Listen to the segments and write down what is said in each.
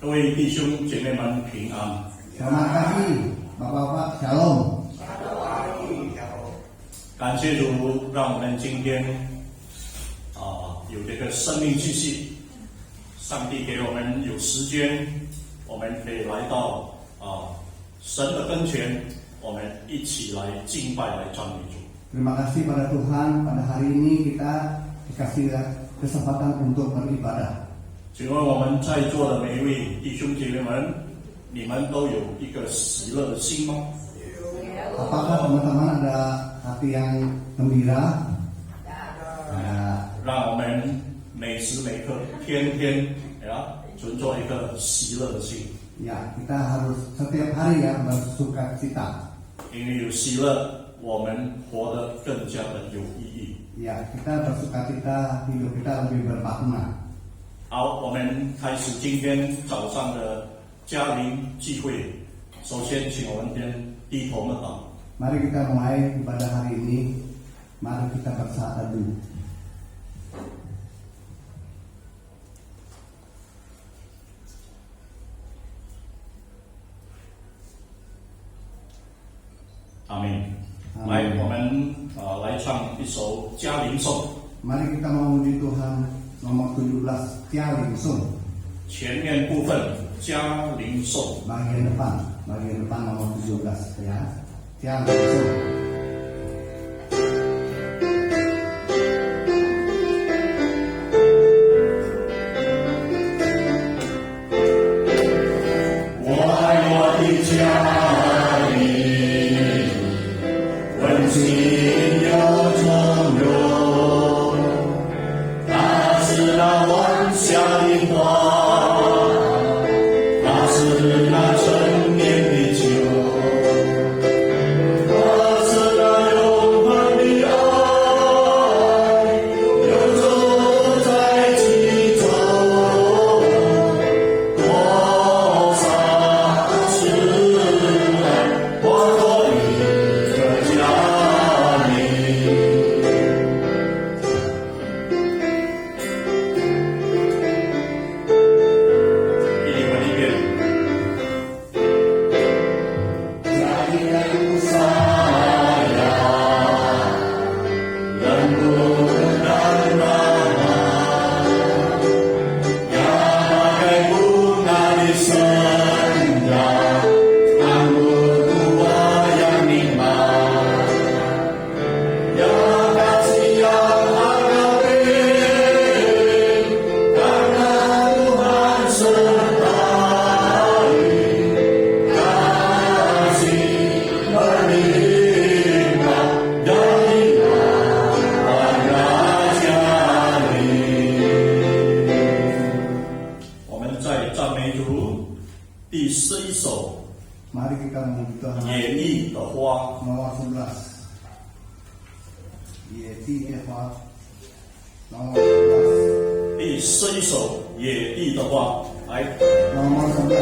各位弟兄姐妹们平安。 Selamat pagi, Bapak-bapak, Shalom. 感谢主，让我们今天有这个生命气息。上帝给我们有时间，我们可以来到神的跟前，我们一起来敬拜，来赞美主。 Terima kasih pada Tuhan, pada hari ini kita dikasih kesempatan untuk beribadah. 请问我们在座的每一位弟兄姐妹们，你们都有一个喜乐的心吗？ Apakah teman-teman ada hati yang gembira? 让我们每时每刻、天天存着一个喜乐的心。 Ya, kita harus setiap hari ya bersuka cita. 因为有喜乐，我们活得更加的有意义。 Ya, kita bersuka cita, hidup kita lebih bermakna. 好，我们开始今天早上的家庭聚会。首先，请我们先低头默祷。 Mari kita mulai ibadah hari ini. Mari kita bersatu dulu. Amin. 来，我们来唱一首家灵颂。 Mari kita memuji Tuhan nomor 17 Tialing Sung. 前面部分家灵颂。 Bagian depan nomor 17 ya. Tialing Sung. 我爱我的家里，温馨又从容。它是那晚霞的花，它是那陈年的酒，它是那永恒的爱，游走在其中。多少次我做一个家里。 一起回一遍。在路上呀，人不能慢慢，要把该不那的生呀，按不住我要明白，要把自由阿拉贝，当然不含生大雨，感谢而领导，要领导万家家里。我们在赞美主第11首 Mari kita memuji Tuhan 野地的花。 nomor 11. Yeti Eva nomor 11. 第11首野地的花，来。 Nomor 11.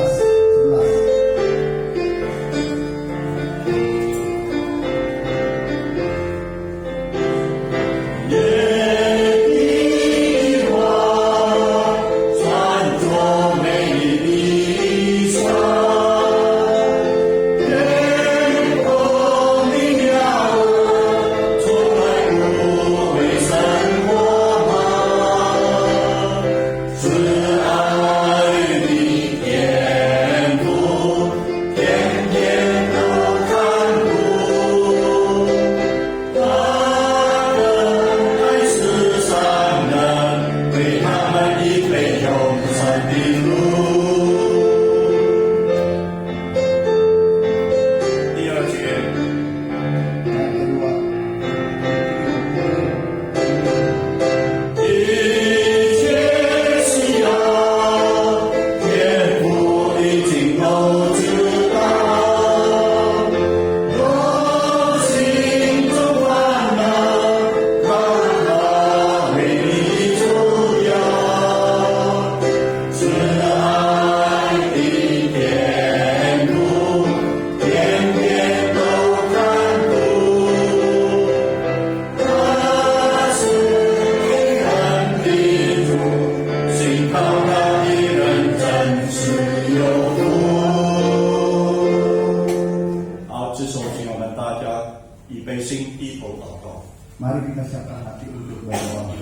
Mari kita siapkan hati untuk berdoa.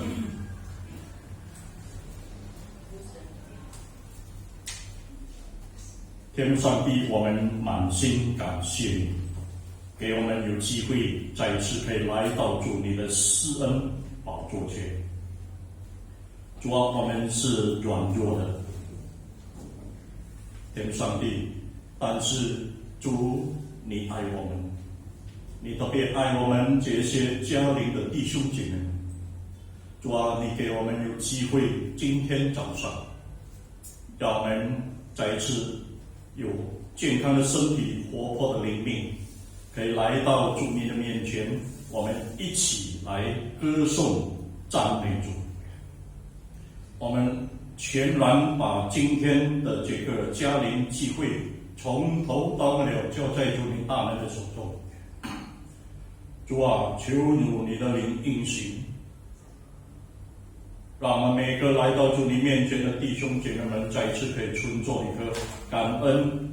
天父上帝，我们满心感谢你，给我们有机会再一次可以来到主你的施恩宝座前。主啊，我们是软弱的，天父上帝，但是主你爱我们，你特别爱我们这些家邻的弟兄姐妹们。主啊，你给我们有机会，今天早上，让我们再一次 有健康的身体、活泼的灵命，可以来到主你的面前，我们一起来歌颂、赞美主。我们全然把今天的这个家庭聚会从头到尾交在主你大能的手中。主啊，求你的灵运行，让我们每个来到主你面前的弟兄姐妹们，再一次可以存着一颗感恩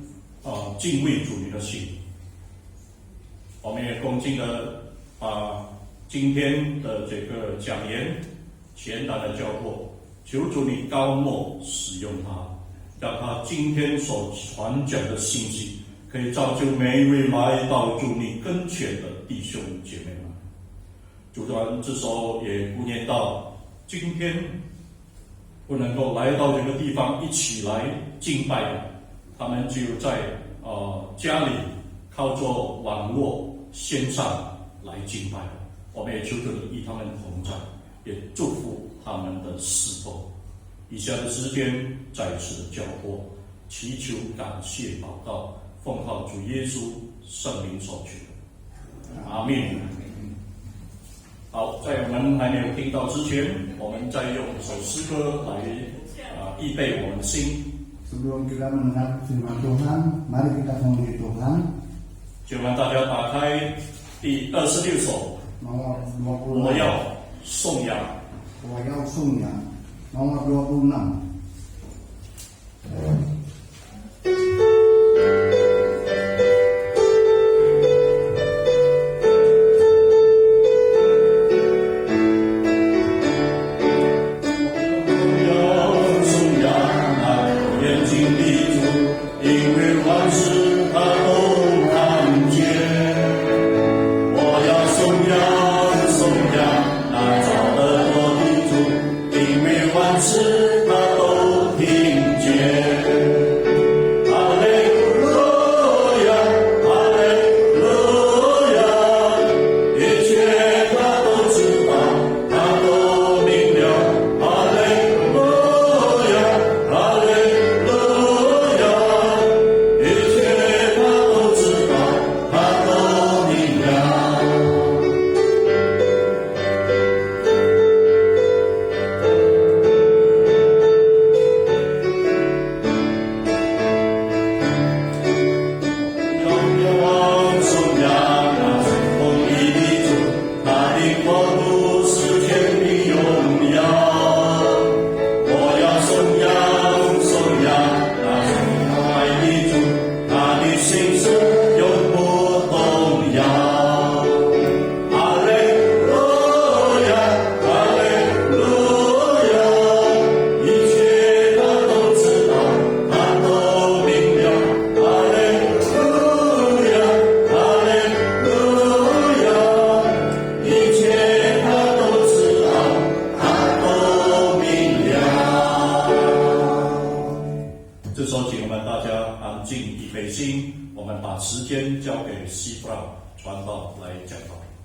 敬畏主你的心。我们也恭敬的把今天的这个讲言简单的交托，求主你高莫使用它，让他今天所传讲的信息，可以造就每一位来到主你跟前的弟兄姐妹们。主团这时候也顾念到 今天不能够来到这个地方一起来敬拜的，他们只有在家里靠着网络线上来敬拜。我们也求主你与他们同在，也祝福他们的侍奉。以下的时间再次的交托，祈求感谢祷告，奉靠主耶稣圣灵所求。阿们。 好，在我们还没有听到之前，我们再用一首诗歌来预备我们的心。 Sebelum kita mendengar firman Tuhan, mari kita memuji Tuhan. 就让大家打开第26首， Nomor 我 26. 要颂扬。 我要颂扬 nomor 26.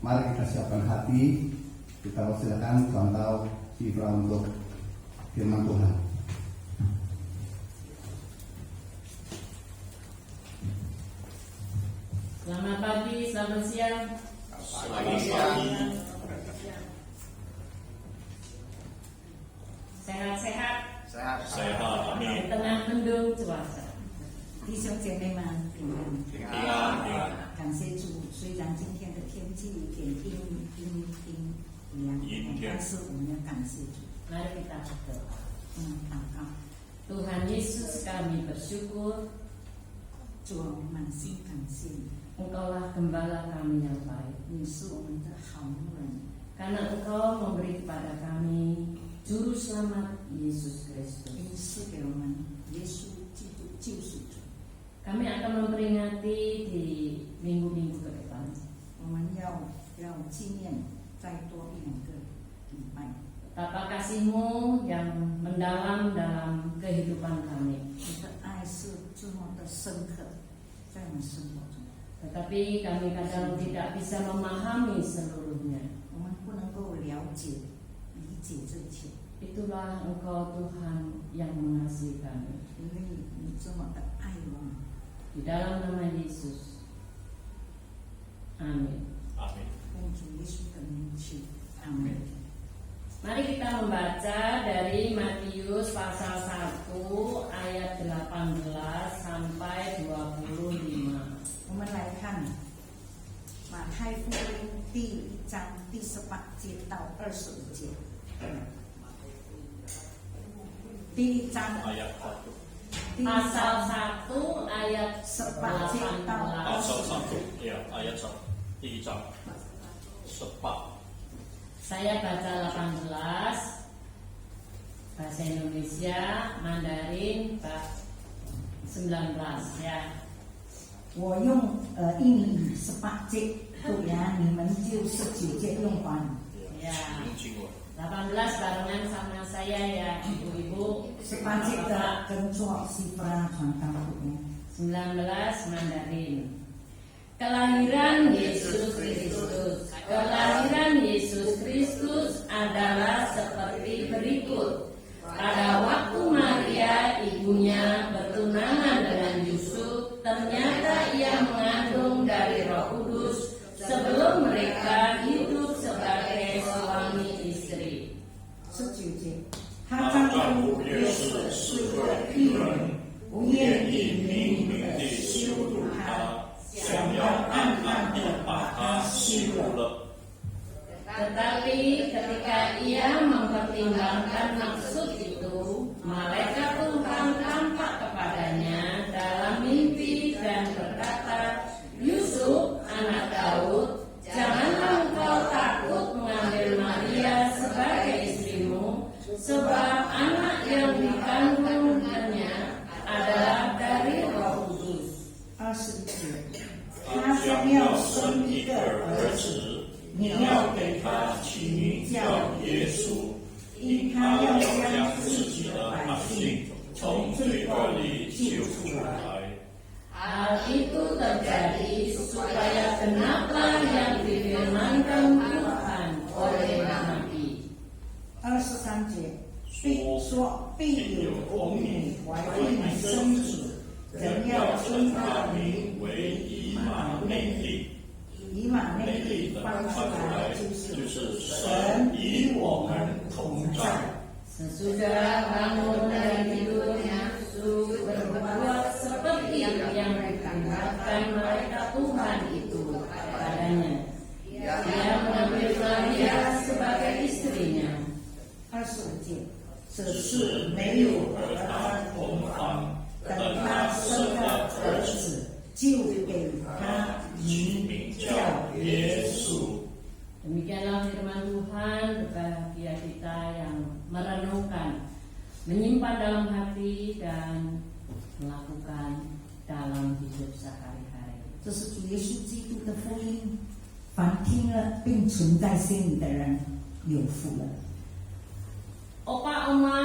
Mari kita siapkan hati, kita silakan pantau Sifra untuk firman Tuhan. Selamat pagi, selamat siang. Selamat pagi. Sehat-sehat. Sehat, amin. Tenang mendung cuaca. 弟兄姐妹们平安，平安，平安。感谢主，虽然今天的天气有点阴凉，但是我们要感谢主。 Mari kita berdoa. 祷告， Tuhan Yesus, kami bersyukur 主啊，我们满心感谢你， Engkaulah gembala kami yang baik. 你是我们的好牧人， karena Engkau memberi kepada kami Juru Selamat Yesus 因 Kristus. 赐给我们耶稣基督救赎主。 Kami akan memperingati di minggu-minggu ke depan. 我们要纪念再多1-2个礼拜。 Betapa kasih-Mu yang mendalam dalam kehidupan kami. 你的爱是这么的深刻，在我们生活中， Tetapi kami kadang tidak bisa memahami seluruhnya. 我们不能够了解、理解这一切， Itulah Engkau Tuhan yang mengasihi kami. 因为你这么的爱我们。 Di dalam nama Yesus. Amin. 阿门。 奉主耶稣的名祈，阿门。 Mari kita membaca dari Matius pasal 1 ayat 18 sampai 25. 我们来看马太福音第1章第18节到25节。第1章 ayat 1. 第1 Pasal 章 1 ayat 18 Pasal 18. 1, ya, ayat 1. 第1章18. Saya baca 18 bahasa Indonesia, Mandarin 19 ya. 我用英语18节读呀，你们就19节用完。 Ya. 用经文。 18 barengan sama saya ya, ibu-ibu. 18节的跟着西弗拉传道会。 19 Mandarin. Kelahiran Yesus Kristus. Kelahiran Yesus Kristus adalah seperti berikut. Pada waktu Maria ibunya bertunangan dengan Yusuf, ternyata ia mengandung dari Roh Kudus sebelum mereka hidup sebagai suami istri. 19节，她丈夫也是个义人，不愿意明明地羞辱她，想要暗暗地把她休了。 Tetapi ketika ia mempertimbangkan maksud itu, malaikat Tuhan tampak kepadanya dalam mimpi dan berkata, Yusuf, anak Daud, janganlah engkau takut mengambil Maria sebagai istrimu, sebab anak yang dikandungnya adalah dari Roh Kudus. 21节，她将要生一个儿子。 你要给他起名叫耶稣，因他要将自己的百姓从罪恶里救出来。 Hal itu terjadi supaya genaplah yang difirmankan Tuhan oleh Nabi. 23节，必有童女怀孕生子，人要称他名为以马内利。 以马内利翻出来就是神与我们同在。 Sesudah bangun dari tidurnya, Yusuf berbuat seperti yang diperingatkan malaikat Tuhan itu kepadanya. Dia mengambil Maria sebagai istrinya. 25节，只是没有和他同房，等他生了儿子，就给他名叫耶稣。 Demikianlah firman Tuhan. Berbahagia kita yang merenungkan, menyimpan dalam hati dan melakukan dalam hidup sehari-hari. 这是主耶稣基督的福音，凡听了并存在心里的人有福了。 Opa, oma,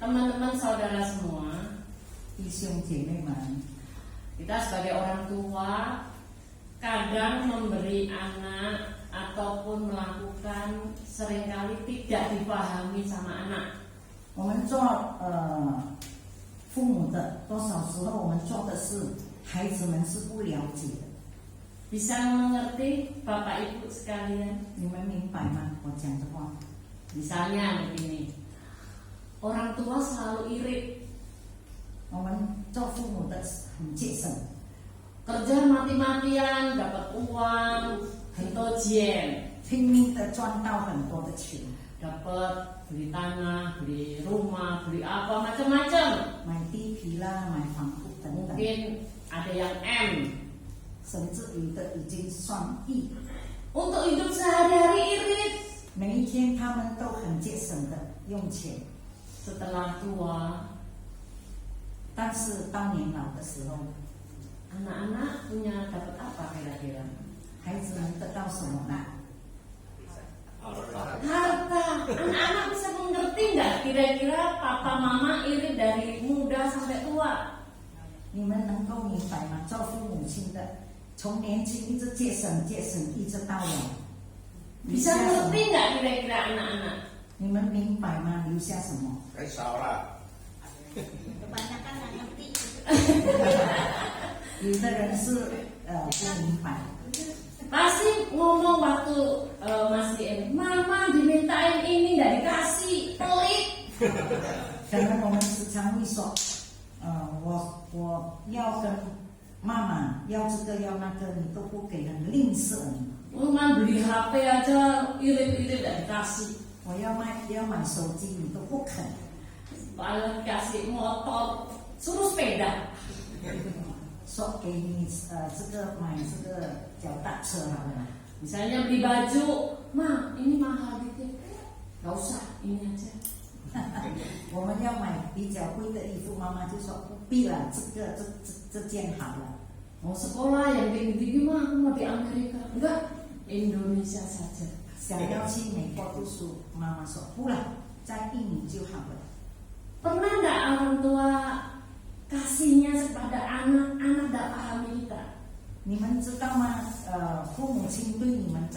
teman-teman, saudara semua, 弟兄姐妹们， kita sebagai orang tua kadang memberi anak ataupun melakukan seringkali tidak dipahami sama anak. 我们做父母的，多少时候我们做的事，孩子们是不了解的。 Bisa mengerti Bapak Ibu sekalian? 你们明白吗？我讲的话， Misalnya begini, orang tua selalu iri, 我们做父母的很节省， kerja mati-matian, dapat uang, hentojen, 拼命的赚到很多的钱， dapat beli tanah, beli rumah, beli apa macam-macam. 买地皮啦，买房屋等等， Mungkin ada yang M. 甚至有的已经算亿。 Untuk hidup sehari-hari irit. 每一天他们都很节省的用钱， Setelah tua, 但是到年老的时候， anak-anak punya dapat apa kira-kira? 孩子们得到什么呢？ Harta. Anak-anak bisa mengerti nggak kira-kira papa mama irit dari muda sampai tua? 你们能够明白吗？做父母亲的，从年轻一直节省节省，一直到老， Bisa mengerti nggak kira-kira anak-anak? 你们明白吗？留下什么？ Kayak salah. Kebanyakan nggak ngerti. 有的人是不明白， Pasti ngomong waktu masih mama dimintain ini nggak dikasih, pelit. 可能我们时常会说，我要跟妈妈要这个要那个，你都不给，很吝啬你。 Mama beli HP aja irit-irit nggak dikasih. 我要买手机，你都不肯。 Kalau dikasih motor, suruh sepeda. 说给你这个买这个脚踏车好了， Misalnya beli baju, ma ini mahal gitu, nggak usah ini aja. 我们要买比较贵的衣服，妈妈就说不必了，这件好了。 Mau sekolah yang tinggi-tinggi mah aku mau di Amerika, enggak Indonesia saja. 想要去美国读书，妈妈说不了，在印尼就好了。 Pernah nggak orang tua kasihnya kepada anak, anak nggak pahami kita? 你们知道吗？父母亲对你们的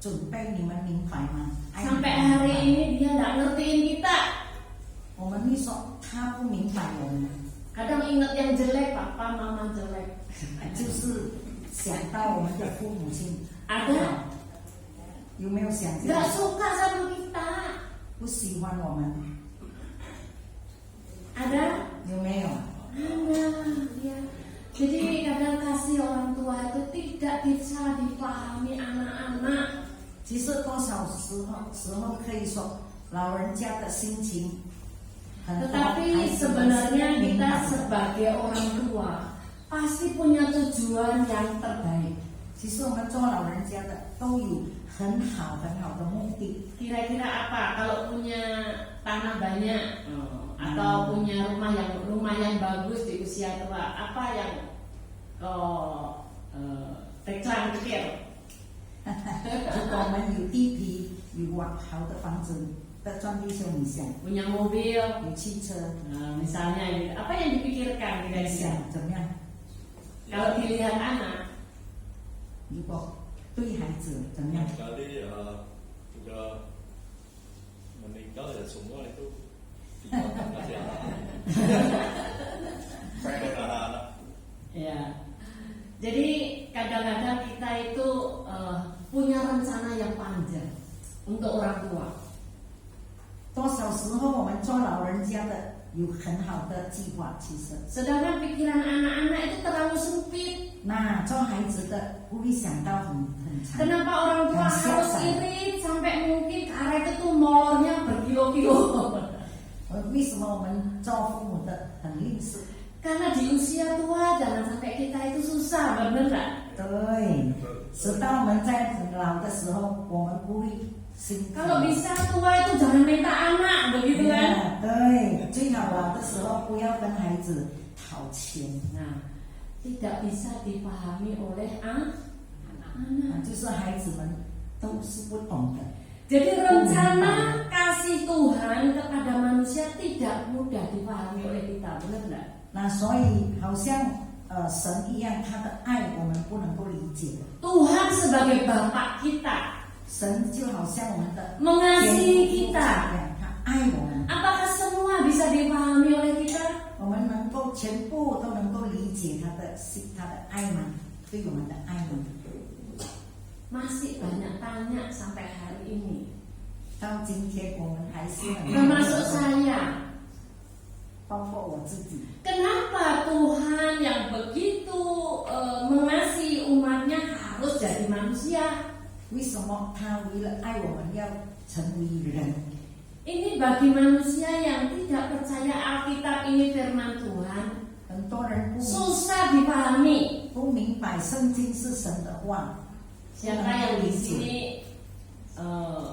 准备，你们明白吗？ Sampai hari ini dia nggak ngertiin kita. 我们会说他不明白我们， Kadang ingat yang jelek, papa mama jelek. 就是想到我们的父母亲。 Ada 有没有想这 nggak 样？ suka sama kita? 不喜欢我们？ Ada? 有没有？ Ada, ya. Jadi kadang kasih orang tua itu tidak bisa dipahami anak-anak. 其实多少时候可以说，老人家的心情很多， Tetapi sebenarnya kita sebagai orang tua pasti punya tujuan yang terbaik. 其实我们做老人家的都有很好的目的。 Kira-kira apa? Kalau punya tanah banyak atau punya rumah yang lumayan bagus di usia tua, apa yang kau Teklan pikir? 如果我们有地皮，有好的房子的专利说你想 Punya mobil, 有汽车， misalnya gitu. Apa yang dipikirkan 你 kira-kira? 想怎么样？ Kalau dilihat anak, 如果对孩子怎么样？ Kali sudah meninggal ya semua itu dimakan kasih anak. Saya anak-anak. ya. Jadi kadang-kadang kita itu punya rencana yang panjang untuk orang tua. 多少时候我们做老人家的有很好的计划，其实， Sedangkan pikiran anak-anak itu terlalu sempit. 那做孩子的不会想到很长。 Kenapa orang tua harus irit sampai mungkin karet itu molornya berkilo-kilo? 为什么我们做父母的很吝啬？ Karena di usia tua jangan sampai kita itu susah, bener nggak? 对，直到我们在很老的时候，我们不会心疼。 Kalau bisa tua itu jangan minta anak, begitu kan? 对，最好老的时候不要跟孩子讨钱， Nah, tidak bisa dipahami oleh anak. 就是孩子们都是不懂的。 Jadi rencana kasih Tuhan kepada manusia tidak mudah dipahami oleh kita, benar nggak? 那所以好像神一样，他的爱我们不能够理解。 Tuhan sebagai Bapak kita 神就好像我们的 mengasihi 天父 kita. 一样，他爱我们， Apakah semua bisa dipahami oleh kita? 我们能够全部都能够理解他的爱吗？对我们的爱吗？ Masih banyak tanya sampai hari ini. 到今天我们还是很 Termasuk saya. 包括我自己。 Kenapa Tuhan yang begitu mengasihi umatnya harus jadi manusia? 为什么他为了爱我们要成为人？ Ini bagi manusia yang tidak percaya Alkitab ini firman Tuhan, 很多人 susah dipahami. 不明白圣经是神的话。 Siapa yang di sini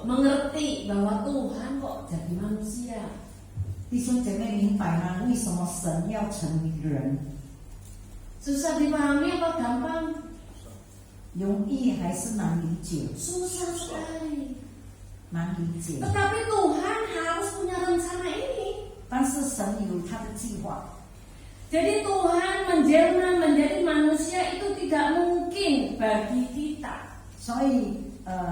mengerti bahwa Tuhan kok jadi manusia. 弟兄姐妹明白吗？为什么神要成为人？ Susah dipahami apa gampang? 容易还是难理解？ Susah sekali. 难理解。 Tetapi Tuhan harus punya rencana ini. 但是神有他的计划， Jadi Tuhan menjelma menjadi manusia itu tidak mungkin bagi kita. 所以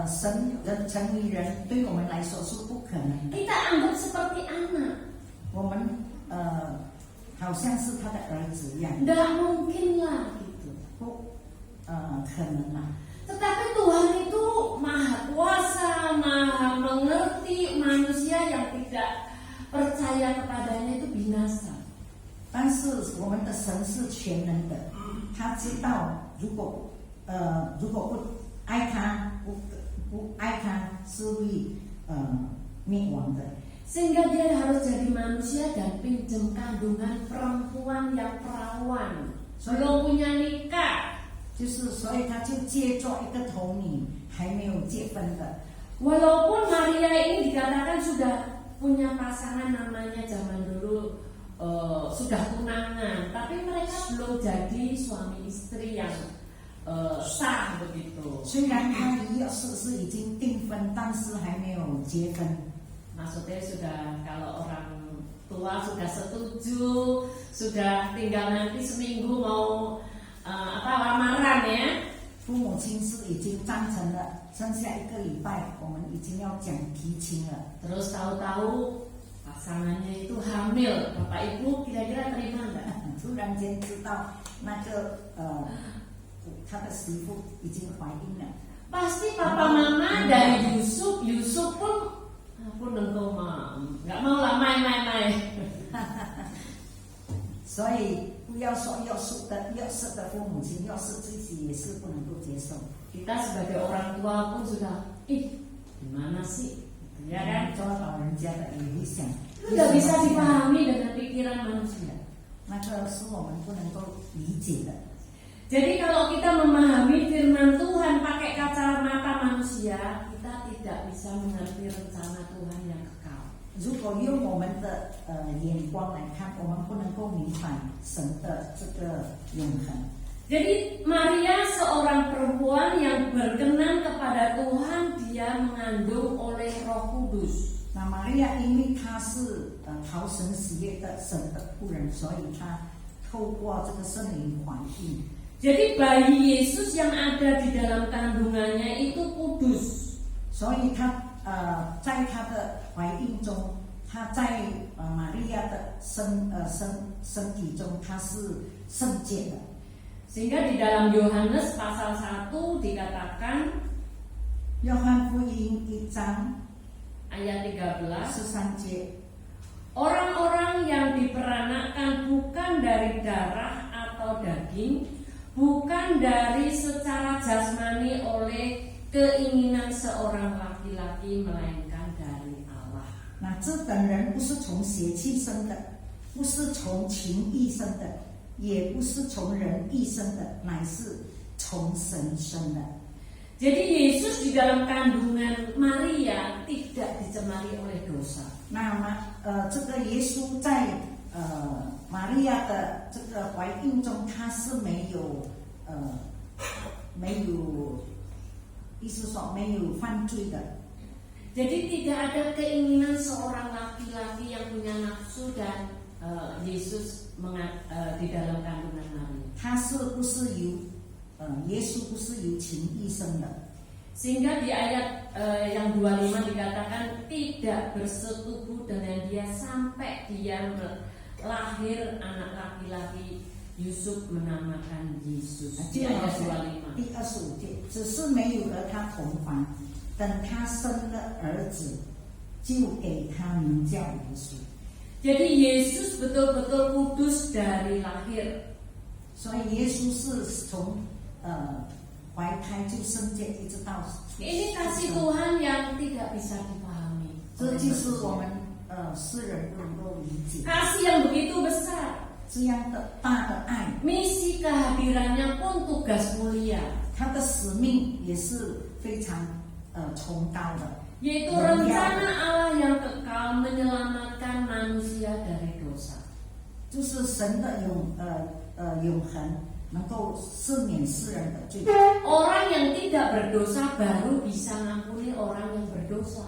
神人成为人，对我们来说是不可能的。 Kita anggap seperti anak. 我们好像是他的儿子一样， Tidak mungkin lah gitu. 不可能啦。 Tetapi Tuhan itu maha kuasa, maha mengerti manusia yang tidak percaya kepadanya itu binasa. 但是我们的神是全能的，他知道如果不爱他，不爱他是会灭亡的。 Sehingga dia harus jadi manusia dan pinjam kandungan perempuan yang perawan. Belum punya nikah. 就是所以他就借着一个童女还没有结婚的， Walaupun Maria ini dikatakan sudah punya pasangan namanya zaman dulu sudah tunangan, tapi mereka belum jadi suami istri yang sah begitu. 虽然他是已经订婚，但是还没有结婚。 Maksudnya sudah kalau orang tua sudah setuju, sudah tinggal nanti seminggu mau lamaran ya. 父母亲是已经赞成了，剩下1个礼拜，我们已经要讲提亲了。 Terus tahu-tahu pasangannya itu hamil, Bapak Ibu kira-kira terima enggak? 突然间知道那个他的媳妇已经怀孕了， Pasti papa mama dari Yusuf pun engkau nggak mau lah main-main. 所以不要说要是的父母亲，要是自己也是不能够接受。 Kita sebagai orang tua pun sudah, gimana sih? Ya kan? 做老人家的也会想， Itu nggak bisa dipahami dengan pikiran manusia. 那个是我们不能够理解的。 Jadi kalau kita memahami firman Tuhan pakai kacamata manusia, kita tidak bisa mengerti rencana Tuhan yang kekal. 如果用我们的眼光来看，我们不能够明白神的这个永恒。 Jadi Maria seorang perempuan yang berkenan kepada Tuhan, dia mengandung oleh Roh Kudus. 那玛利亚因为她是讨神喜悦的神的仆人，所以她透过这个圣灵怀孕。 Jadi bayi Yesus yang ada di dalam kandungannya itu kudus. 所以她在她的怀孕中，她在玛利亚的身体中，她是圣洁的。 Sehingga di dalam Yohanes pasal 1 dikatakan 约翰福音1章 ayat 13, 13节， orang-orang yang diperanakkan bukan dari darah atau daging, bukan dari secara jasmani oleh keinginan seorang laki-laki, melainkan dari Allah. 那这等人不是从血气生的，不是从情欲生的，也不是从人意生的，乃是从神生的。 Jadi Yesus di dalam kandungan Maria tidak dicemari oleh dosa. 那么这个耶稣在玛利亚的这个怀孕中，他是没有意思说没有犯罪的。 Jadi tidak ada keinginan seorang laki-laki yang punya nafsu dan Yesus di dalam kandungan Maria. 他是不是由耶稣不是由情欲生的？ Sehingga di ayat yang 25 dikatakan tidak bersetubuh dengan dia sampai dia lahir anak laki-laki. Yusuf menamakan Yesus. Di ayat 25. 第25节，只是没有和他同房，等他生了儿子，就给他名叫耶稣。 Jadi Yesus betul-betul kudus dari lahir. 所以耶稣是从怀胎就圣洁，一直到出 Ini kasih Tuhan yang tidak bisa dipahami. 这就是我们世人不能够理解 Kasih yang begitu besar. 这样的大的爱， Misi kehadirannya pun tugas mulia. 他的使命也是非常崇高的， yaitu rencana Allah yang kekal menyelamatkan manusia dari dosa. 就是神的永恒，能够赦免世人的罪。 Orang yang tidak berdosa baru bisa mengampuni orang yang berdosa.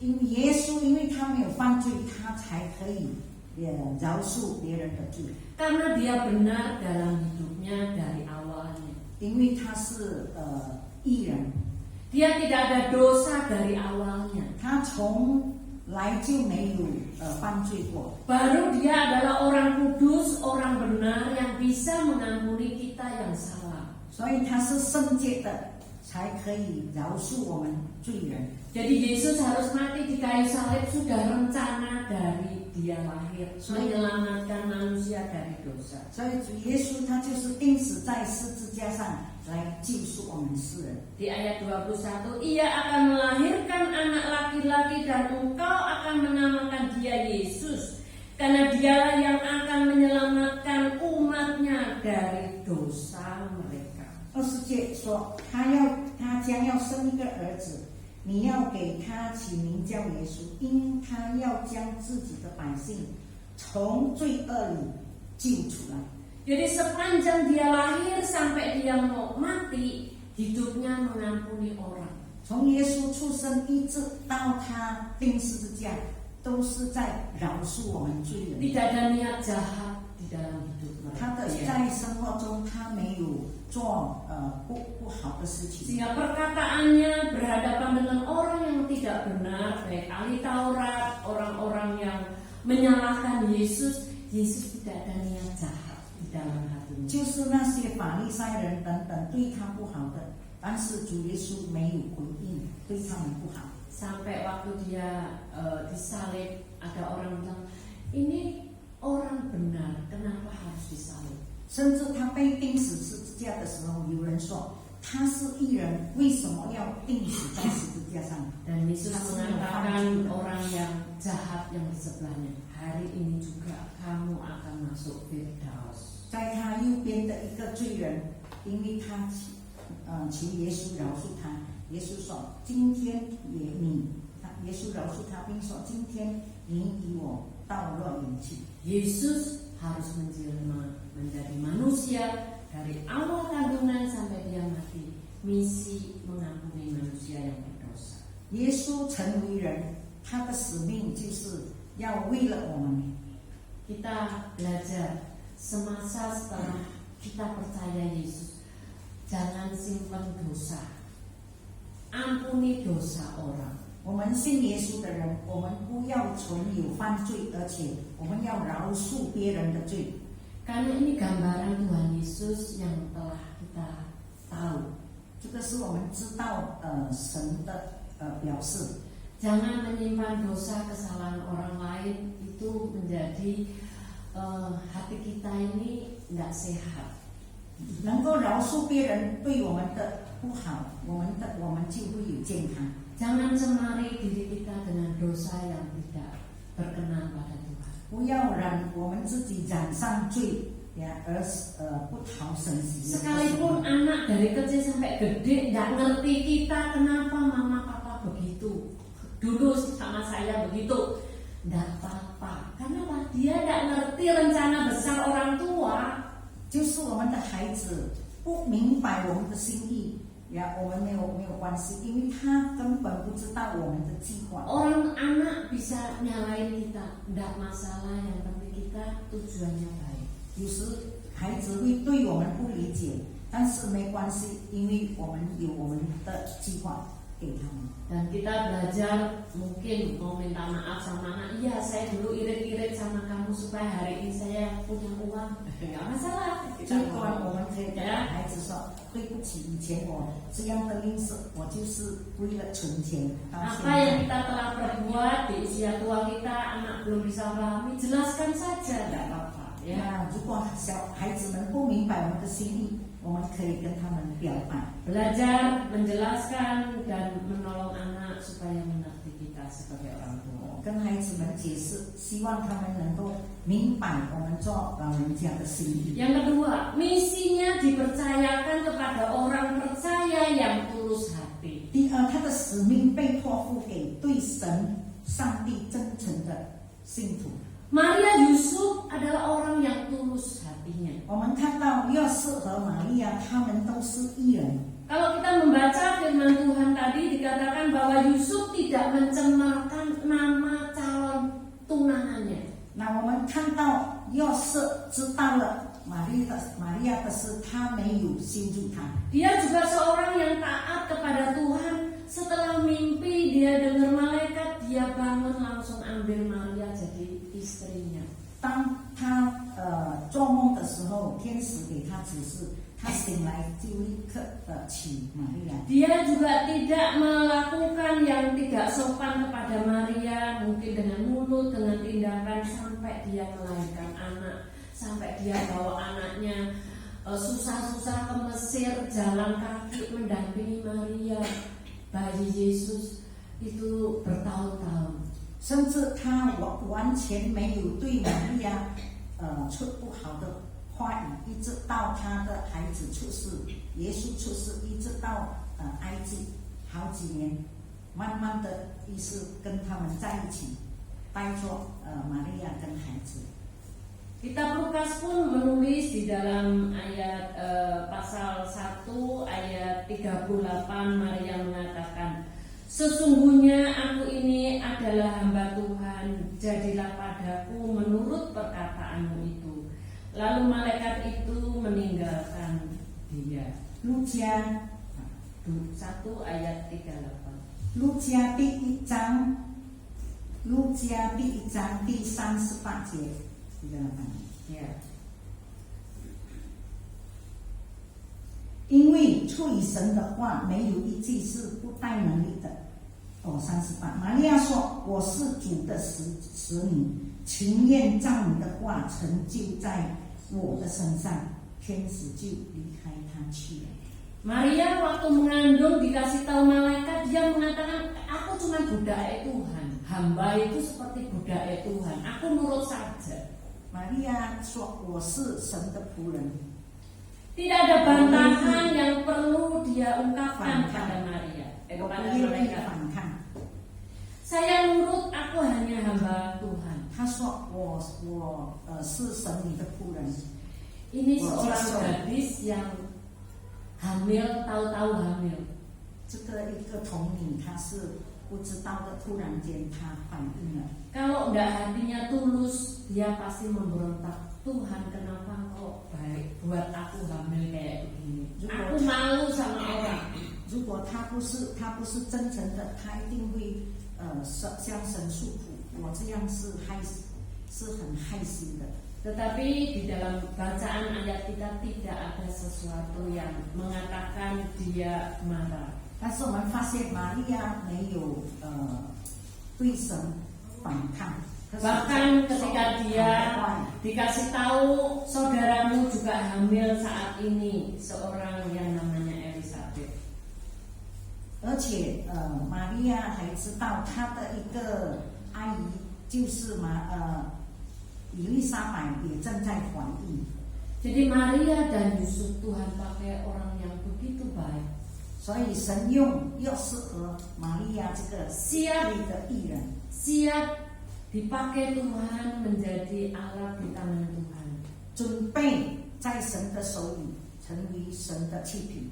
因为耶稣，因为他没有犯罪，他才可以饶恕别人的罪， Karena dia benar dalam hidupnya dari awalnya. 因为他是义人， Dia tidak ada dosa dari awalnya. 他从来就没有犯罪过。 Baru dia adalah orang kudus, orang benar yang bisa mengampuni kita yang salah. 所以他是圣洁的，才可以饶恕我们罪人。 Jadi Yesus harus mati di kayu salib sudah rencana dari dia lahir menyelamatkan manusia dari dosa. 所以主耶稣他就是钉死在十字架上来救赎我们世人。 Di ayat 21, ia akan melahirkan anak laki-laki dan engkau akan menamakan dia Yesus, karena dialah yang akan menyelamatkan umatnya dari dosa mereka. 20节说，他将要生一个儿子，你要给他起名叫耶稣，因他要将自己的百姓从罪恶里救出来。 Jadi sepanjang dia lahir sampai dia mau mati, hidupnya mengampuni orang. 从耶稣出生一直到他钉十字架，都是在饶恕我们罪人。 Tidak ada niat jahat di dalam hidup 他的 mereka. 在生活中，他没有做不好的事情， Sehingga perkataannya berhadapan dengan orang yang tidak benar, baik ahli Taurat, orang-orang yang menyalahkan Yesus, Yesus tidak ada niat jahat di dalam hatinya. 就是那些法利赛人等等对他不好的，但是主耶稣没有回应，对他们不好。 Sampai waktu dia disalib, ada orang bilang, ini orang benar, kenapa harus disalib? 甚至他被钉死十字架的时候，有人说他是义人，为什么要钉死在十字架上？ Dan Yesus mengatakan orang yang jahat yang di sebelahnya, hari ini juga kamu akan masuk Firdaus. 在他右边的一个罪人，因为他求耶稣饶恕他，耶稣说：“今天耶稣饶恕他，并说：今天你与我到乐园去。” Yesus harus menjelma menjadi manusia dari awal kandungan sampai dia mati. Misi mengampuni manusia yang berdosa. 耶稣成为人，他的使命就是要为了我们。 Kita belajar semasa setelah kita percaya Yesus, jangan simpan dosa, ampuni dosa orang. 我们信耶稣的人，我们不要存有犯罪，而且我们要饶恕别人的罪。 Karena ini gambaran Tuhan Yesus yang telah kita tahu. 这个是我们知道神的表示。 Jangan menyimpan dosa kesalahan orang lain, itu menjadi hati kita ini nggak sehat. 能够饶恕别人对我们的不好，我们就会有健康。 Jangan cemari diri kita dengan dosa yang tidak berkenan pada Tuhan. 不要让我们自己染上罪呀，而不讨神喜悦。 Sekalipun anak dari kecil sampai gede nggak ngerti kita kenapa mama papa begitu, dulu sama saya begitu, nggak apa-apa. Kenapa? Dia nggak ngerti rencana besar orang tua. 就是我们的孩子不明白我们的心意呀，我们没有关系，因为他根本不知道我们的计划。 Orang anak bisa nyalain kita, nggak masalah, yang penting kita tujuannya baik. 有时孩子会对我们不理解，但是没关系，因为我们有我们的计划给他们。 Dan kita belajar mungkin mau minta maaf sama anak. Iya, saya dulu irit-irit sama kamu supaya hari ini saya punya uang. Nggak masalah. 这一段我们可以跟孩子说：“对不起，以前我这样的吝啬，我就是为了存钱。” Apa yang kita telah perbuat di usia tua kita, anak belum bisa pahami, jelaskan saja, nggak apa-apa. 呀，如果孩子们不明白我们的心意，我们可以跟他们表白。 Belajar, menjelaskan dan menolong anak supaya mengerti kita sebagai orang tua. 跟孩子们解释，希望他们能够明白我们做老人家的心意。 Yang kedua, misinya dipercayakan kepada orang percaya yang tulus hati. 第二，他的使命被托付给对神、上帝真诚的信徒。 Maria Yusuf adalah orang yang tulus hatinya. 我们看到约瑟和玛利亚，他们都是义人。 Kalau kita membaca firman Tuhan tadi dikatakan bahwa Yusuf tidak mencemarkan nama calon tunangannya. 那我们看到约瑟知道了玛利亚的事，他没有羞辱他。 Dia juga seorang yang taat kepada Tuhan. Setelah mimpi dia dengar malaikat, dia bangun langsung ambil Maria jadi istrinya. 当他做梦的时候，天使给他指示，他醒来就立刻的娶玛利亚。 Dia juga tidak melakukan yang tidak sopan kepada Maria, mungkin dengan mulut, dengan tindakan, sampai dia melahirkan anak, sampai dia bawa anaknya susah-susah ke Mesir, jalan kaki mendampingi Maria, bayi Yesus itu bertahun-tahun. 甚至他完全没有对玛利亚出不好的话语，一直到他的孩子出世，耶稣出世，一直到埃及好几年，慢慢的意思跟他们在一起，带着玛利亚跟孩子。 Kitab Lukas pun menulis di dalam ayat pasal 1 ayat 38, Maria mengatakan, sesungguhnya aku ini adalah hamba Tuhan, jadilah padaku menurut perkataanmu itu. Lalu malaikat itu meninggalkan dia. 路加 1 ayat 38. 路加第一章第38节Ya. 因为出于神的话，没有一句是不带能力的。38，玛利亚说：“我是主的使女，情愿照你的话成就在我的身上。”天使就离开他去了。 Maria waktu mengandung dikasih tahu malaikat, dia mengatakan, aku cuma budak Tuhan, hamba itu seperti budak Tuhan, aku nurut saja. 玛利亚说：“我是神的仆人。” Tidak ada bantahan yang perlu dia ungkapkan pada Maria, kepada malaikat. Saya nurut, aku hanya hamba Tuhan. 他说：“我是神你的仆人。” Ini seorang gadis yang hamil, tahu-tahu hamil. 这个一个童女，她是不知道的，突然间她反应了。 Kalau enggak hatinya tulus, dia pasti memberontak. Tuhan, kenapa kau baik buat aku hamil kayak begini? Aku malu sama orang. 如果她不是真诚的，她一定会向神诉苦。我这样是很害羞的。 Tetapi di dalam bacaan ayat kita tidak ada sesuatu yang mengatakan dia marah. 但是我们发现玛利亚没有对神反抗。 Bahkan ketika dia dikasih tahu saudaramu juga hamil saat ini, seorang yang namanya Elizabeth. 而且玛利亚还知道她的一个阿姨就是以利沙白也正在怀孕。 Jadi Maria dan Yusuf Tuhan pakai orang yang begitu baik. 所以神用约瑟和玛利亚这个对的艺人， siap dipakai Tuhan menjadi alat di tangan Tuhan. 准备在神的手里成为神的器皿。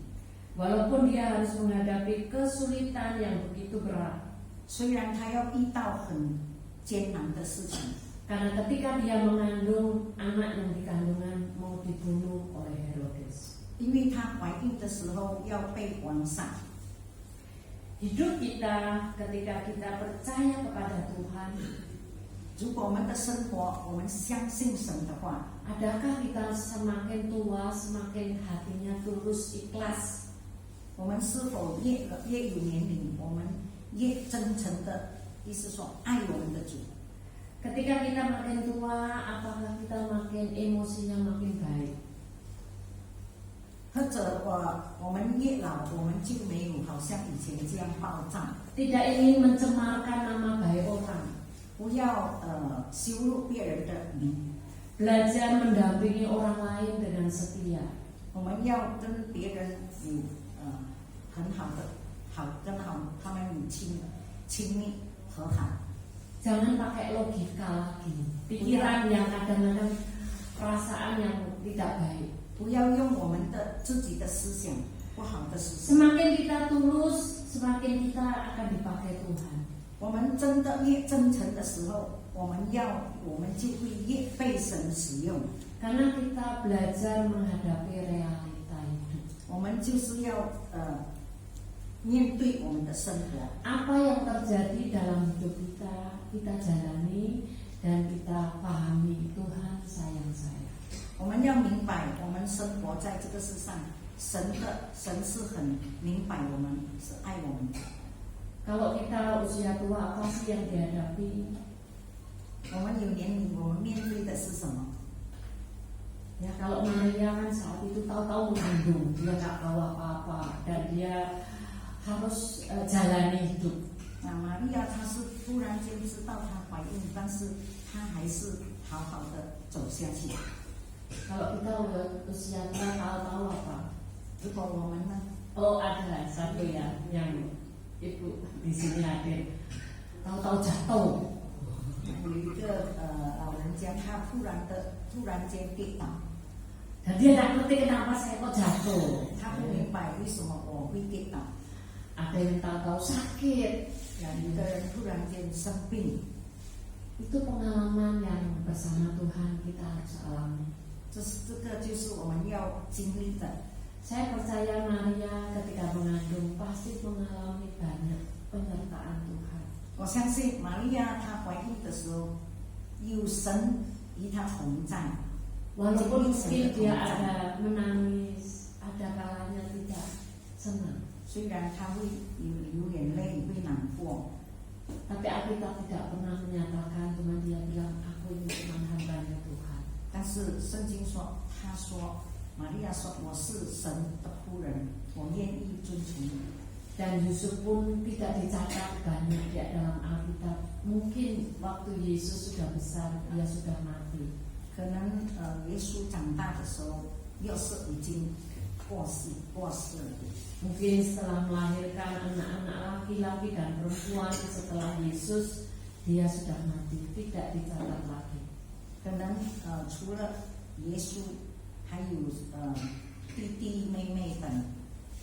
Walaupun dia harus menghadapi kesulitan yang begitu berat. 虽然他要遇到很艰难的事情， Karena ketika dia mengandung, anak yang dikandungan mau dibunuh oleh Herodes. 因为她怀孕的时候要被王杀。 Hidup kita ketika kita percaya kepada Tuhan, 如果我们的生活我们相信神的话， adakah kita semakin tua semakin hatinya tulus ikhlas? 我们是否越有年龄，我们越真诚的，意思说爱我们的主。 Ketika kita makin tua, apakah kita makin emosinya makin baik? 或者我们越老，我们就没有好像以前这样暴躁， Tidak ingin mencemarkan nama baik orang. 不要羞辱别人的名。 Belajar mendampingi orang lain dengan setia. 我们要跟别人有很好的跟他们母亲亲密和好。 Jangan pakai logika lagi, pikiran yang kadang-kadang perasaan yang tidak baik. 不要用我们的自己的思想不好的思想。 Semakin kita tulus, semakin kita akan dipakai Tuhan. 我们真的越真诚的时候，我们就会越被神使用。 Karena kita belajar menghadapi realita hidup. 我们就是要面对我们的生活。 Apa yang terjadi dalam hidup kita, kita jalani dan kita pahami Tuhan sayang saya. 我们要明白，我们生活在这个世上，神是很明白我们，是爱我们的。 Kalau kita usia tua, apa sih yang dihadapi? 我们有年龄，我们面对的是什么？ Ya kalau Maria kan saat itu tahu-tahu mengandung, dia nggak tahu apa-apa dan dia harus jalani hidup. 那玛利亚她是突然间知道她怀孕，但是她还是好好的走下去。 Kalau kita usia tua tahu-tahu apa? 如果我们呢？ Oh ada satu ya yang ibu di sini hadir, tahu-tahu jatuh. 有一个老人家，他突然间跌倒， Dan dia nggak ngerti kenapa saya kok jatuh. 他不明白为什么我会跌倒。 Ada yang tahu-tahu sakit. 有的人突然间生病， Itu pengalaman yang bersama Tuhan kita harus alami. 这个就是我们要经历的。 Saya percaya Maria ketika mengandung pasti mengalami banyak penyertaan Tuhan. 我相信玛利亚她怀孕的时候，有神与她同在。 Walaupun mungkin dia ada menangis, ada kalanya tidak senang. 虽然她会流眼泪，会难过， Tapi Alkitab tidak pernah menyatakan, cuma dia bilang aku ini cuma hambanya Tuhan. 但是圣经说，她说，玛利亚说，我是神的仆人，我愿意遵从你。 Dan Yusuf pun tidak dicatat banyak di dalam Alkitab. Mungkin waktu Yesus sudah besar, dia sudah mati. 可能耶稣长大的时候，约瑟已经过世了。 Mungkin setelah melahirkan anak-anak laki-laki dan perempuan setelah Yesus, dia sudah mati, tidak dicatat lagi. 可能除了耶稣，还有弟弟妹妹等，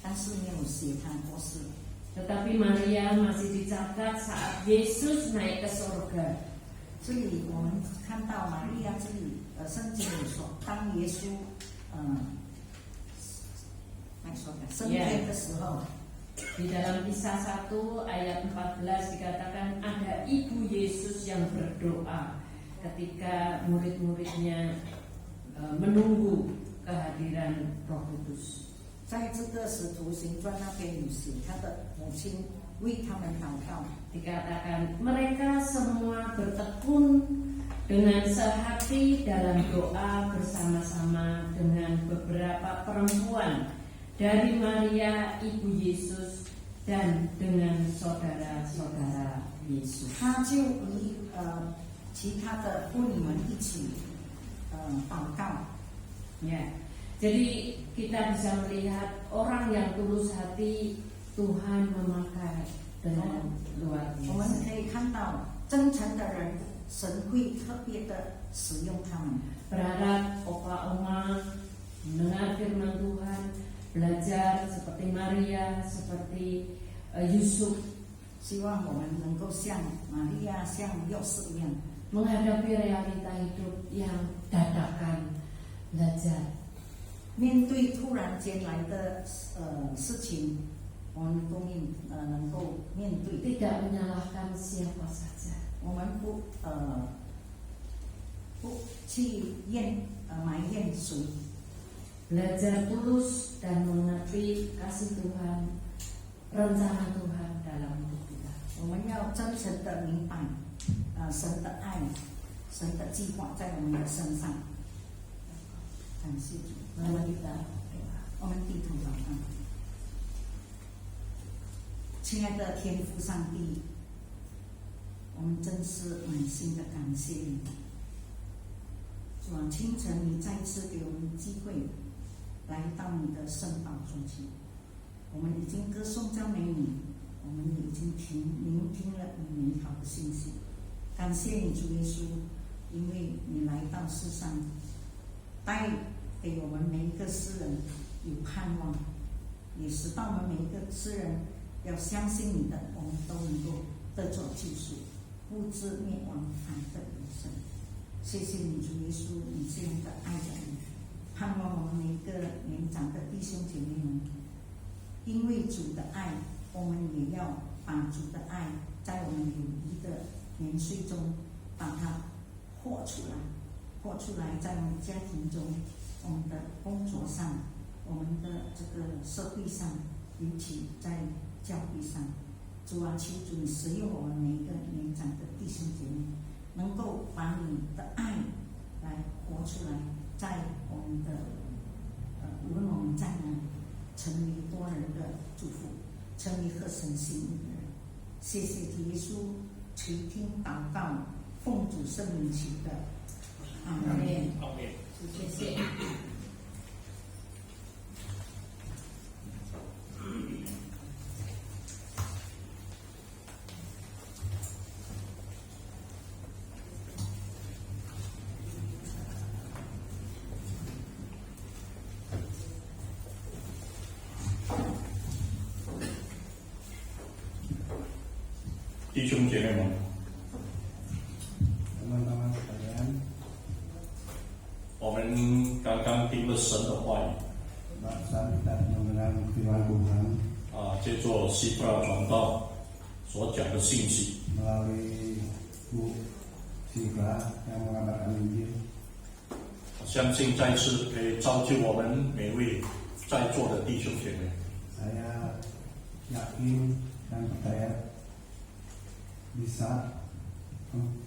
但是没有写他过世。 Tetapi Maria masih dicatat saat Yesus naik ke surga. 这里我们看到玛利亚这里，圣经里说，当耶稣升天的时候， Di dalam Kisah 1 ayat 14 dikatakan ada ibu Yesus yang berdoa ketika murid-muridnya menunggu kehadiran Roh Kudus. 在这个使徒行传那边有写，他的母亲为他们祷告。 Dikatakan mereka semua bertekun dengan sehati dalam doa bersama-sama dengan beberapa perempuan dari Maria ibu Yesus dan dengan saudara-saudara Yesus. 他就与其他的妇女们一起祷告。 Ya, jadi kita bisa melihat orang yang tulus hati Tuhan memakai dengan luar 我们 biasa. 可以看到真诚的人，神会特别的使用他们。 Berharap opa oma mendengar firman Tuhan, belajar seperti Maria, seperti Yusuf, 希望我们能够像玛利亚、像约瑟一样， menghadapi realita hidup yang dadakan, belajar. 面对突然间来的事情，我们能够面对， Tidak menyalahkan siapa saja. 我们不去埋怨谁， Belajar tulus dan mengerti kasih Tuhan, rencana Tuhan dalam hidup kita. 我们要真诚的明白神的爱、神的计划在我们的身上。感谢主， Mari kita doa. 我们低头祷告。亲爱的天父上帝，我们真是满心的感谢你。主啊，清晨你再次给我们机会来到你的圣宝座前，我们已经歌颂赞美你，我们已经聆听了你美好的信息。感谢你主耶稣，因为你来到世上，带给我们每一个世人有盼望，也使到我们每一个世人要相信你的，我们都能够得着救赎，不至灭亡，反得永生。谢谢你主耶稣，你这样的爱着你，盼望我们每一个年长的弟兄姐妹们，因为主的爱，我们也要把主的爱在我们友谊的年岁中把它活出来，在我们家庭中，我们的工作上，我们的这个社会上，尤其在教会上。主啊，求主你使用我们每一个年长的弟兄姐妹，能够把你的爱来活出来，在我们的无论我们在哪里，成为多人的祝福，成为合神心意的人。谢谢主耶稣，垂听祷告，奉主圣名求的，阿门。后面谢谢。弟兄姐妹们， teman-teman sekalian, 我们刚刚听了神的话语， saat kita mendengar firman Tuhan 借着西弗拉传道所讲的信息， melalui Bu Sifra yang mengabarkan Injil, 相信再次可以造就我们每位在座的弟兄姐妹。 saya yakin dan percaya bisa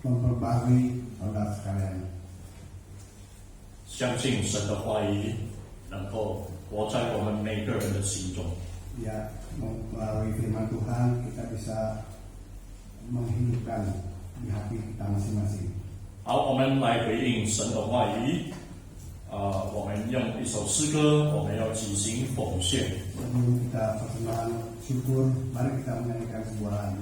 memperbarui saudara sekalian. 相信神的话语能够活在我们每个人的心中。 Ya, melalui firman Tuhan kita bisa menghidupkan di hati kita masing-masing. 好，我们来回应神的话语。我们用一首诗歌，我们要举行奉献。 Sebelum kita persembahan syukur, mari kita menyanyikan sebuah lagu.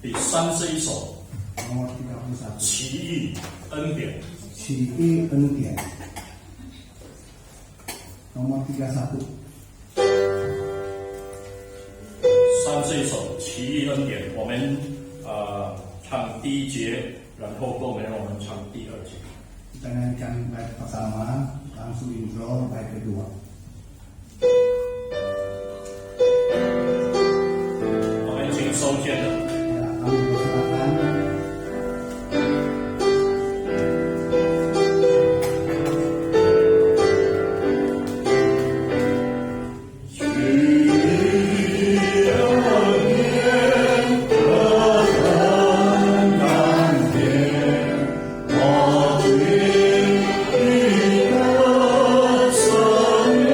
第31首 Nomor 31. 奇异恩典。 奇异恩典. Nomor 31. 31首奇异恩典，我们唱第一节，然后后面我们唱第二节。 Kita nyanyikan bait pertama, langsung intro bait kedua. 我们请收件的。 Ya, kami persilakan. Son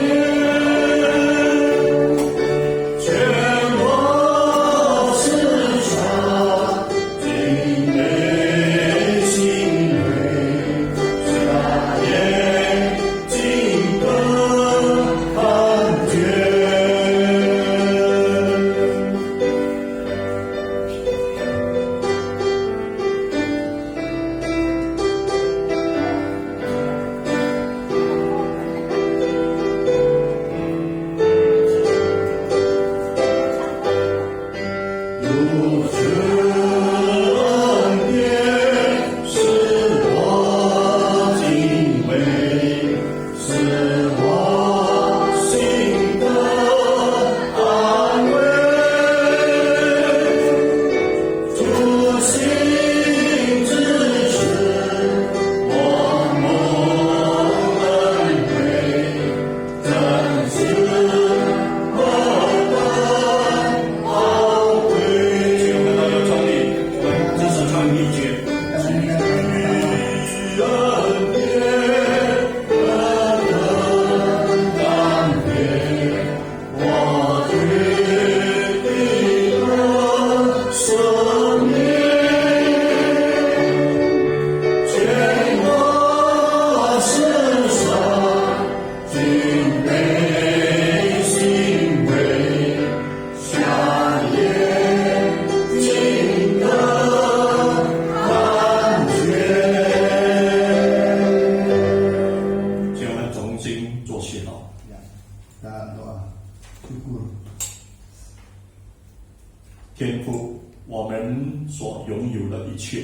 天父，我们所拥有的一切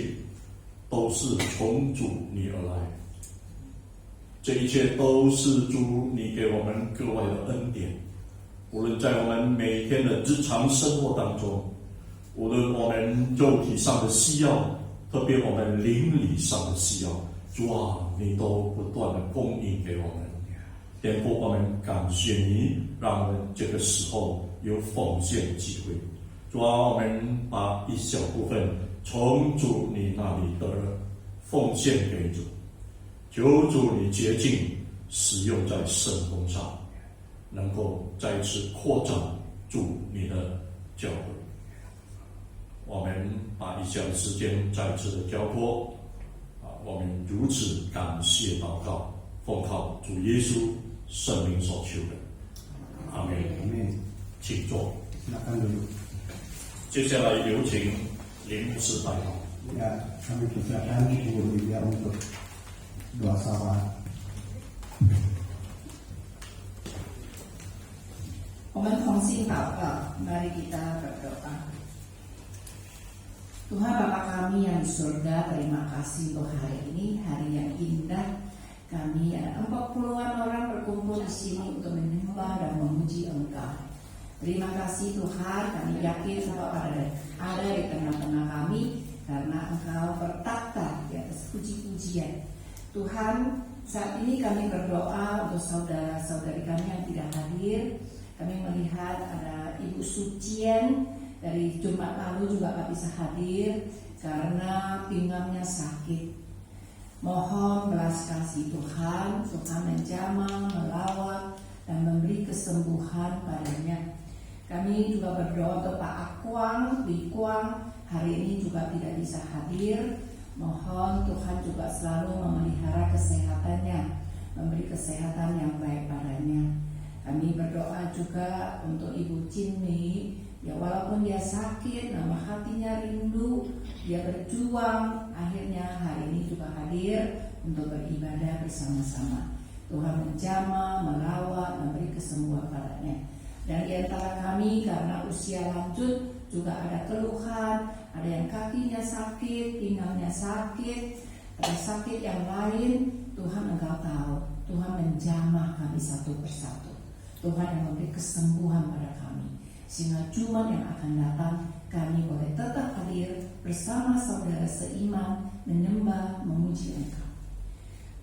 都是从主你而来，这一切都是主你给我们格外的恩典。无论在我们每天的日常生活当中，无论我们肉体上的需要，特别我们灵里上的需要，主啊，你都不断的供应给我们。天父，我们感谢你，让我们这个时候有奉献机会。主啊，我们把一小部分从主你那里得了奉献给主，求主你洁净使用在圣工上，能够再次扩展主你的教会。我们把以下的时间再次的交托我们如此感谢祷告，奉靠主耶稣圣名所求的，阿门。 Amin. 请坐。 Silakan duduk. 接下来有请林牧师代祷。 Ya, kami persilakan Ibu Lydia untuk doa syafaat. 我们同心祷告，mari kita berdoa. Tuhan Bapa kami yang di surga, terima kasih untuk hari ini, hari yang indah. Kami ada 40-an orang berkumpul di sini untuk menyembah dan memuji Engkau. Terima kasih Tuhan, kami yakin Engkau ada di tengah-tengah kami karena Engkau bertata di atas puji-pujian. Tuhan, saat ini kami berdoa untuk saudara-saudari kami yang tidak hadir. Kami melihat ada Ibu Sucien dari Jumat lalu juga tak bisa hadir karena pinggangnya sakit. Mohon belas kasih Tuhan, Tuhan menjamah, melawat, dan memberi kesembuhan padanya. Kami juga berdoa untuk Pak Akwang, Wikuang, hari ini juga tidak bisa hadir. Mohon Tuhan juga selalu memelihara kesehatannya, memberi kesehatan yang baik padanya. Kami berdoa juga untuk Ibu Cinmi, ya walaupun dia sakit, nama hatinya rindu, dia berjuang, akhirnya hari ini juga hadir untuk beribadah bersama-sama. Tuhan menjamah, merawat, memberi kesembuhan padanya. Dan di antara kami karena usia lanjut juga ada keluhan, ada yang kakinya sakit, pinggangnya sakit, ada sakit yang lain. Tuhan Engkau tahu, Tuhan menjamah kami satu persatu. Tuhan yang memberi kesembuhan pada kami, sehingga Jumat yang akan datang kami boleh tetap hadir bersama saudara seiman, menyembah, memuji Engkau.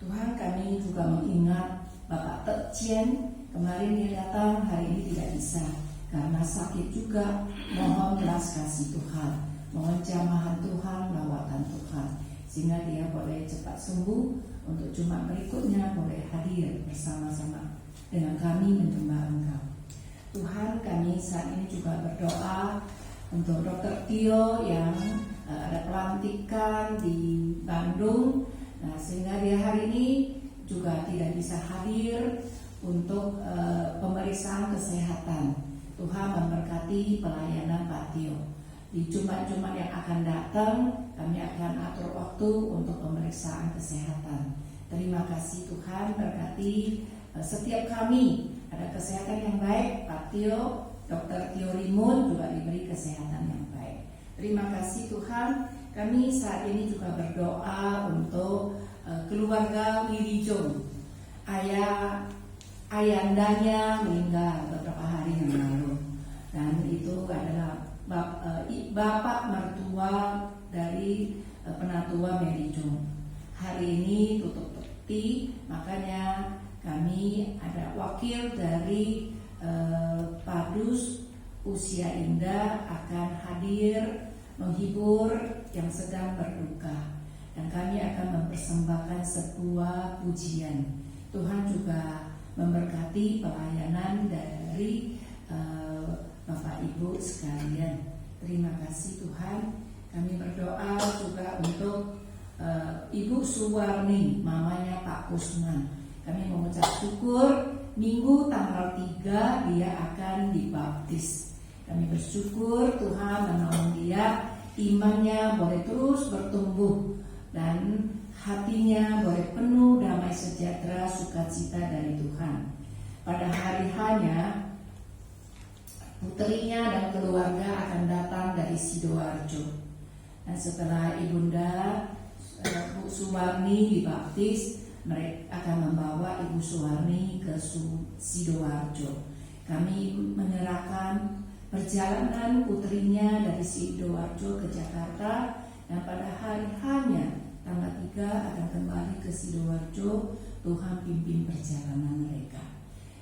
Tuhan, kami juga mengingat Bapak Tek Cien, kemarin dia datang, hari ini tidak bisa karena sakit juga. Mohon belas kasih Tuhan, mohon jamahan Tuhan, lawatan Tuhan, sehingga dia boleh cepat sembuh untuk Jumat berikutnya boleh hadir bersama-sama dengan kami menyembah Engkau. Tuhan, kami saat ini juga berdoa untuk Dr. Tio yang ada pelantikan di Bandung. Nah, sehingga dia hari ini juga tidak bisa hadir untuk pemeriksaan kesehatan. Tuhan memberkati pelayanan Pak Tio. Di Jumat-Jumat yang akan datang, kami akan atur waktu untuk pemeriksaan kesehatan. Terima kasih Tuhan, berkati setiap kami ada kesehatan yang baik. Pak Tio, Dr. Tio Rimun juga diberi kesehatan yang baik. Terima kasih Tuhan. Kami saat ini juga berdoa untuk keluarga Wilijong. Ayandanya meninggal beberapa hari yang lalu, dan itu adalah bapak mertua dari penatua Wilijong. Hari ini tutup peti, makanya kami ada wakil dari Padus Usia Indah akan hadir menghibur yang sedang berduka, dan kami akan mempersembahkan sebuah pujian. Tuhan juga memberkati pelayanan dari Bapak Ibu sekalian. Terima kasih Tuhan. Kami berdoa juga untuk Ibu Suwarni, mamanya Pak Kusman. Kami mengucap syukur Minggu tanggal 3 dia akan dibaptis. Kami bersyukur Tuhan menolong dia, imannya boleh terus bertumbuh dan hatinya boleh penuh damai sejahtera, sukacita dari Tuhan. Pada hari hanya putrinya dan keluarga akan datang dari Sidoarjo. Dan setelah Ibunda Bu Suwarni dibaptis, mereka akan membawa Ibu Suwarni ke Sidoarjo. Kami menyerahkan perjalanan putrinya dari Sidoarjo ke Jakarta, dan pada hari hanya tanggal 3 akan kembali ke Sidoarjo. Tuhan pimpin perjalanan mereka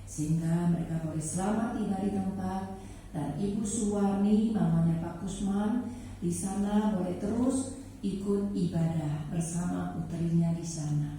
sehingga mereka boleh selamat tiba di tempat, dan Ibu Suwarni, mamanya Pak Kusman, di sana boleh terus ikut ibadah bersama putrinya di sana.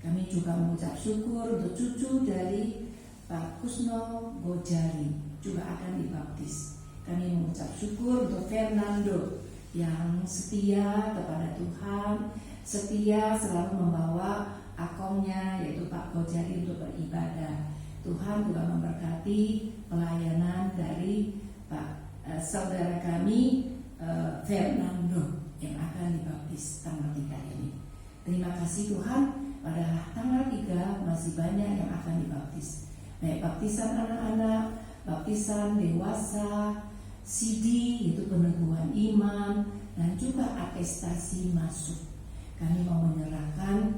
Kami juga mengucap syukur untuk cucu dari Pak Kusno Gojari juga akan dibaptis. Kami mengucap syukur untuk Fernando yang setia kepada Tuhan, setia selalu membawa akomnya yaitu Pak Gojari untuk beribadah. Tuhan juga memberkati pelayanan dari Pak saudara kami Fernando yang akan dibaptis tanggal 3 ini. Terima kasih Tuhan, pada tanggal 3 masih banyak yang akan dibaptis. Baik baptisan anak-anak, baptisan dewasa, CD yaitu peneguhan iman, dan juga atestasi masuk. Kami mau menyerahkan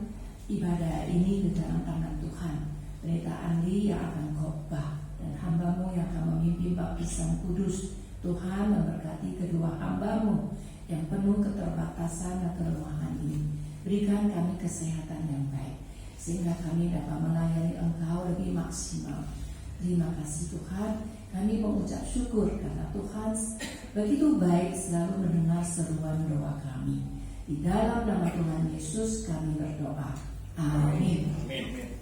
ibadah ini ke dalam tangan Tuhan. Pendeta Andi yang akan khotbah dan hamba-Mu yang akan memimpin baptisan kudus. Tuhan memberkati kedua hamba-Mu yang penuh keterbatasan dan kelemahan ini. Berikan kami kesehatan yang baik sehingga kami dapat melayani Engkau lebih maksimal. Terima kasih Tuhan. Kami mengucap syukur karena Tuhan begitu baik selalu mendengar seruan doa kami. Di dalam nama Tuhan Yesus kami berdoa. Amin. Amin.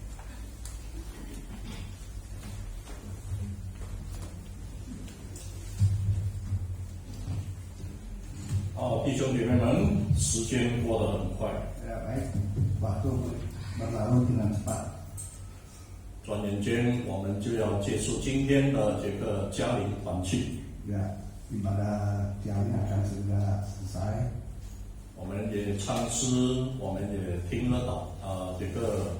好，弟兄姐妹们，时间过得很快， Ya, baik, waktu berlalu dengan cepat. 转眼间我们就要结束今天的这个嘉陵团契。 Ya, ibadah Tiang akan segera selesai. 我们也唱诗，我们也听了这个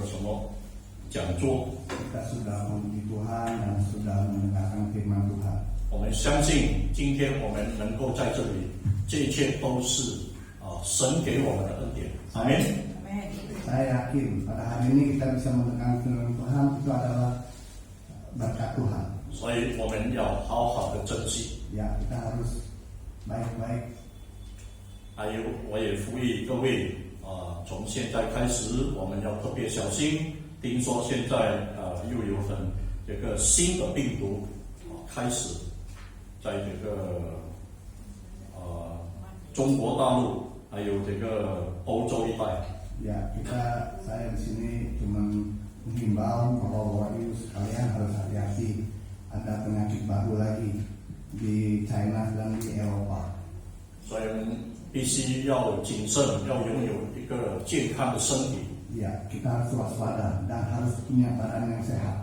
什么讲座。 Kita sudah memuji Tuhan dan sudah mendengarkan firman Tuhan. 我们相信今天我们能够在这里，这一切都是神给我们的恩典。阿门。 Saya yakin pada hari ini kita bisa mendengar firman Tuhan itu adalah berkat Tuhan. 所以我们要好好的珍惜。 Ya, kita harus baik-baik. 还有，我也呼吁各位从现在开始我们要特别小心。听说现在又有这个新的病毒开始在这个中国大陆还有这个欧洲一带。 Ya, saya di sini cuma menghimbau bahwa Ibu sekalian harus hati-hati. Ada penyakit baru lagi di China dan di Eropa. 所以我们必须要谨慎，要拥有一个健康的身体。 Ya, kita harus waspada dan harus punya badan yang sehat.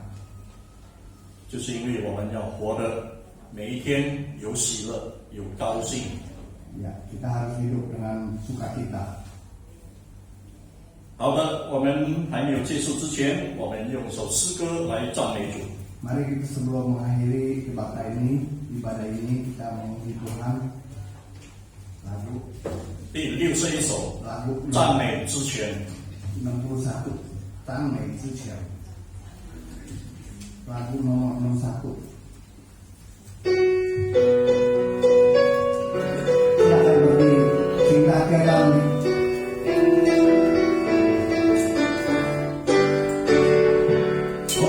就是因为我们要活得每一天有喜乐，有高兴。 Ya, kita harus hidup dengan sukacita. 好的，我们还没有结束之前，我们用一首诗歌来赞美主。 Mari kita sebelum mengakhiri ibadah ini kita memuji Tuhan. Lagu 第61首 lagu 赞美之泉。 61 Tanmei Zhiqian. Lagu nomor 61. Silakan berdiri. Cinta dalam 我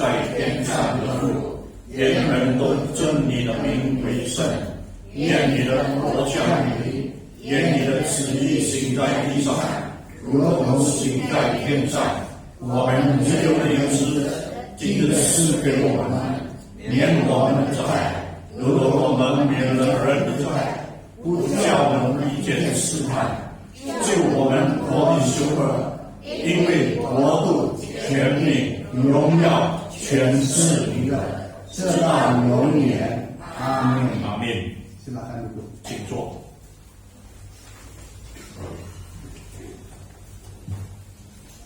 在天上的父，愿人都尊你的名为圣。愿你的国降临，愿你的旨意行在地上，如同行在天上。我们只有灵知，今日赐给我们，免我们的债，如同我们免了人的债，不叫我们遇见试探，救我们脱离羞恶。因为国度、权柄、荣耀，全是你的，直到永远。阿门。阿门。Silakan duduk. 请坐。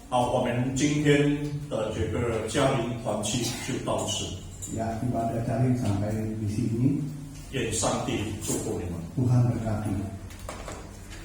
好，我们今天的这个家庭团契就到此。 Ya, ibadah daring sampai di sini. 愿上帝祝福你们。 Tuhan berkati.